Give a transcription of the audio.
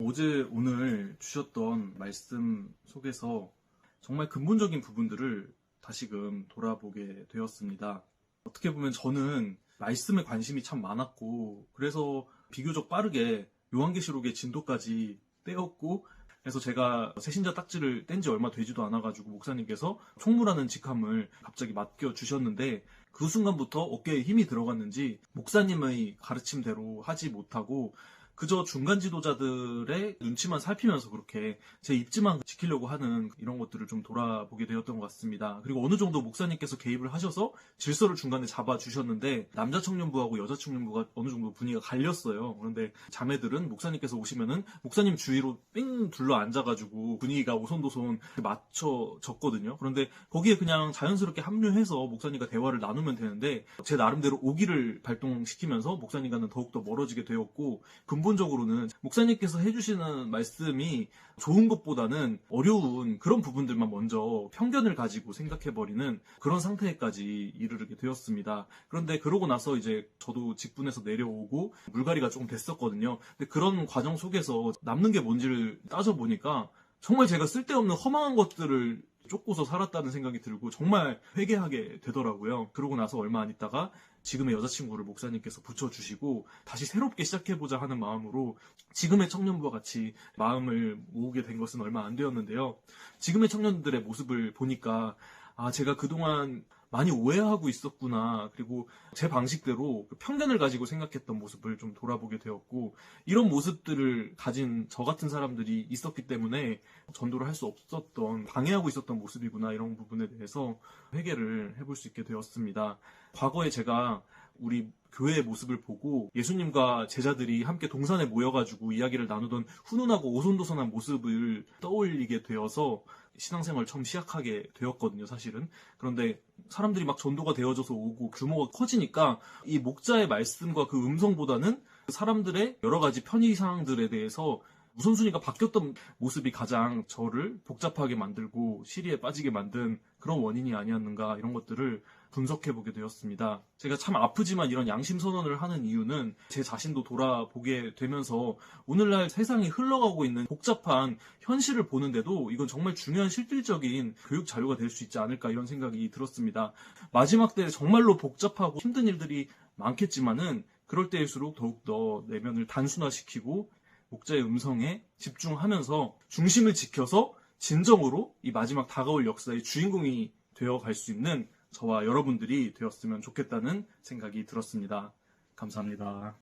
어제 오늘 주셨던 말씀 속에서 정말 근본적인 부분들을 다시금 돌아보게 되었습니다. 어떻게 보면 저는 말씀에 관심이 참 많았고, 그래서 비교적 빠르게 요한계시록의 진도까지 떼었고, 그래서 제가 새신자 딱지를 뗀 지 얼마 되지도 않아가지고 목사님께서 총무라는 직함을 갑자기 맡겨주셨는데, 그 순간부터 어깨에 힘이 들어갔는지 목사님의 가르침대로 하지 못하고 그저 중간 지도자들의 눈치만 살피면서 그렇게 제 입지만 지키려고 하는 이런 것들을 좀 돌아보게 되었던 것 같습니다. 그리고 어느 정도 목사님께서 개입을 하셔서 질서를 중간에 잡아주셨는데, 남자 청년부하고 여자 청년부가 어느 정도 분위기가 갈렸어요. 그런데 자매들은 목사님께서 오시면은 목사님 주위로 삥 둘러 앉아가지고 분위기가 오손도손 맞춰졌거든요. 그런데 거기에 그냥 자연스럽게 합류해서 목사님과 대화를 나누면 되는데, 제 나름대로 오기를 발동시키면서 목사님과는 더욱더 멀어지게 되었고, 근본적으로는 목사님께서 해주시는 말씀이 좋은 것보다는 어려운 그런 부분들만 먼저 편견을 가지고 생각해버리는 그런 상태까지 이르게 되었습니다. 그런데 그러고 나서 이제 저도 직분에서 내려오고 물갈이가 조금 됐었거든요. 근데 그런 과정 속에서 남는 게 뭔지를 따져보니까 정말 제가 쓸데없는 허망한 것들을 쫓고서 살았다는 생각이 들고 정말 회개하게 되더라고요. 그러고 나서 얼마 안 있다가 지금의 여자친구를 목사님께서 붙여주시고 다시 새롭게 시작해보자 하는 마음으로 지금의 청년부와 같이 마음을 모으게 된 것은 얼마 안 되었는데요. 지금의 청년들의 모습을 보니까 제가 그동안 많이 오해하고 있었구나. 그리고 제 방식대로 편견을 가지고 생각했던 모습을 좀 돌아보게 되었고, 이런 모습들을 가진 저 같은 사람들이 있었기 때문에 전도를 할 수 없었던, 방해하고 있었던 모습이구나, 이런 부분에 대해서 회개를 해볼 수 있게 되었습니다. 과거에 제가 우리 교회의 모습을 보고 예수님과 제자들이 함께 동산에 모여가지고 이야기를 나누던 훈훈하고 오손도손한 모습을 떠올리게 되어서 신앙생활을 처음 시작하게 되었거든요, 사실은. 그런데 사람들이 막 전도가 되어져서 오고 규모가 커지니까 이 목자의 말씀과 그 음성보다는 사람들의 여러 가지 편의사항들에 대해서 우선순위가 바뀌었던 모습이 가장 저를 복잡하게 만들고 시리에 빠지게 만든 그런 원인이 아니었는가, 이런 것들을 분석해보게 되었습니다. 제가 참 아프지만 이런 양심선언을 하는 이유는 제 자신도 돌아보게 되면서 오늘날 세상이 흘러가고 있는 복잡한 현실을 보는데도 이건 정말 중요한 실질적인 교육 자료가 될 수 있지 않을까, 이런 생각이 들었습니다. 마지막 때 정말로 복잡하고 힘든 일들이 많겠지만은 그럴 때일수록 더욱더 내면을 단순화시키고 목자의 음성에 집중하면서 중심을 지켜서 진정으로 이 마지막 다가올 역사의 주인공이 되어갈 수 있는 저와 여러분들이 되었으면 좋겠다는 생각이 들었습니다. 감사합니다.